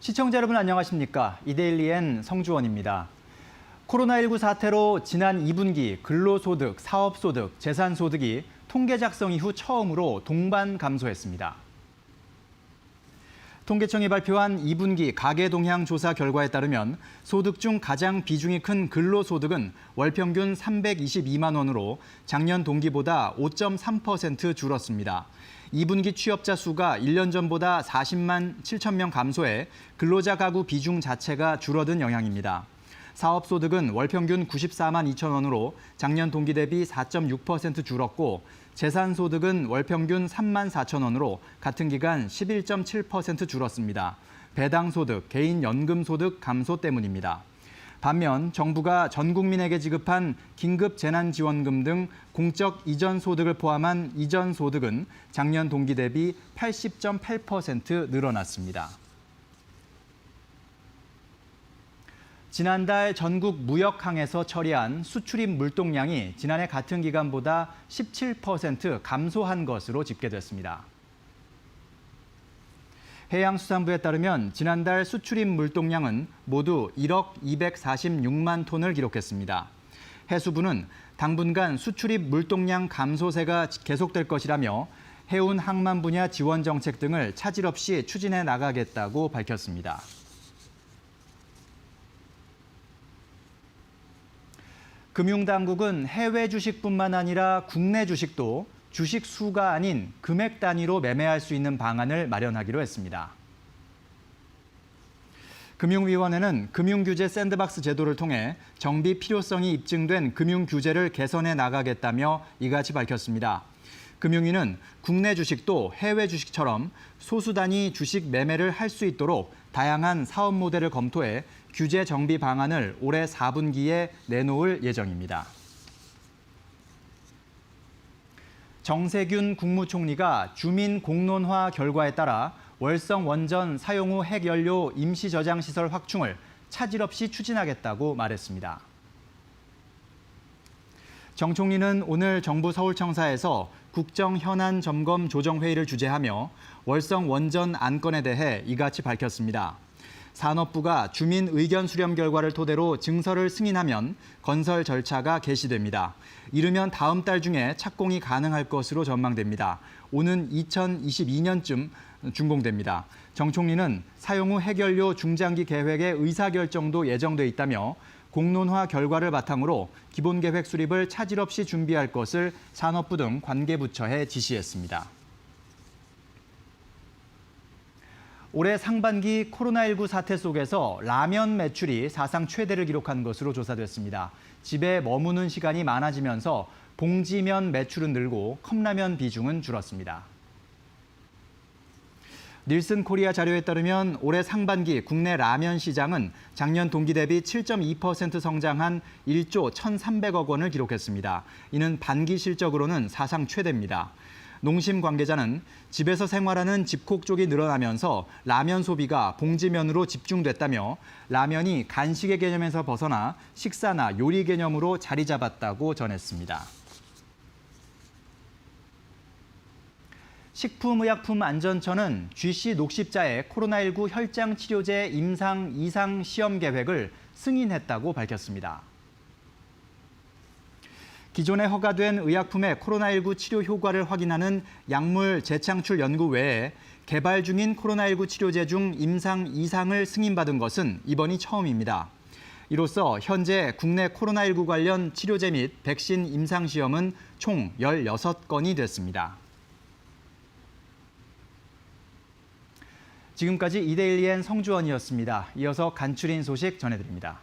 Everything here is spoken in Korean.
시청자 여러분 안녕하십니까? 이데일리엔 성주원입니다. 코로나19 사태로 지난 2분기 근로소득, 사업소득, 재산소득이 통계 작성 이후 처음으로 동반 감소했습니다. 통계청이 발표한 2분기 가계동향 조사 결과에 따르면 소득 중 가장 비중이 큰 근로소득은 월 평균 322만 원으로 작년 동기보다 5.3% 줄었습니다. 2분기 취업자 수가 1년 전보다 40만 7천 명 감소해 근로자 가구 비중 자체가 줄어든 영향입니다. 사업소득은 월 평균 94만 2천 원으로 작년 동기 대비 4.6% 줄었고 재산소득은 월 평균 3만 4천 원으로 같은 기간 11.7% 줄었습니다. 배당소득, 개인연금소득 감소 때문입니다. 반면 정부가 전 국민에게 지급한 긴급재난지원금 등 공적 이전 소득을 포함한 이전 소득은 작년 동기 대비 80.8% 늘어났습니다. 지난달 전국 무역항에서 처리한 수출입 물동량이 지난해 같은 기간보다 17% 감소한 것으로 집계됐습니다. 해양수산부에 따르면 지난달 수출입 물동량은 모두 1억 246만 톤을 기록했습니다. 해수부는 당분간 수출입 물동량 감소세가 계속될 것이라며 해운 항만 분야 지원 정책 등을 차질 없이 추진해 나가겠다고 밝혔습니다. 금융당국은 해외 주식뿐만 아니라 국내 주식도 주식 수가 아닌 금액 단위로 매매할 수 있는 방안을 마련하기로 했습니다. 금융위원회는 금융규제 샌드박스 제도를 통해 정비 필요성이 입증된 금융규제를 개선해 나가겠다며 이같이 밝혔습니다. 금융위는 국내 주식도 해외 주식처럼 소수 단위 주식 매매를 할 수 있도록 다양한 사업 모델을 검토해 규제 정비 방안을 올해 4분기에 내놓을 예정입니다. 정세균 국무총리가 주민 공론화 결과에 따라 월성 원전 사용 후 핵연료 임시 저장 시설 확충을 차질 없이 추진하겠다고 말했습니다. 정 총리는 오늘 정부 서울청사에서 국정현안점검조정회의를 주재하며 월성 원전 안건에 대해 이같이 밝혔습니다. 산업부가 주민 의견 수렴 결과를 토대로 증서를 승인하면 건설 절차가 개시됩니다. 이르면 다음 달 중에 착공이 가능할 것으로 전망됩니다. 오는 2022년쯤 준공됩니다. 정 총리는 사용 후 핵연료 중장기 계획의 의사결정도 예정돼 있다며 공론화 결과를 바탕으로 기본계획 수립을 차질 없이 준비할 것을 산업부 등 관계부처에 지시했습니다. 올해 상반기 코로나19 사태 속에서 라면 매출이 사상 최대를 기록한 것으로 조사됐습니다. 집에 머무는 시간이 많아지면서 봉지면 매출은 늘고 컵라면 비중은 줄었습니다. 닐슨 코리아 자료에 따르면 올해 상반기 국내 라면 시장은 작년 동기 대비 7.2% 성장한 1조 1,300억 원을 기록했습니다. 이는 반기 실적으로는 사상 최대입니다. 농심 관계자는 집에서 생활하는 집콕 쪽이 늘어나면서 라면 소비가 봉지면으로 집중됐다며 라면이 간식의 개념에서 벗어나 식사나 요리 개념으로 자리 잡았다고 전했습니다. 식품의약품안전처는 GC 녹십자의 코로나19 혈장 치료제 임상 2상 시험 계획을 승인했다고 밝혔습니다. 기존에 허가된 의약품의 코로나19 치료 효과를 확인하는 약물 재창출 연구 외에 개발 중인 코로나19 치료제 중 임상 2상을 승인받은 것은 이번이 처음입니다. 이로써 현재 국내 코로나19 관련 치료제 및 백신 임상 시험은 총 16건이 됐습니다. 지금까지 이데일리엔 성주원이었습니다. 이어서 간추린 소식 전해드립니다.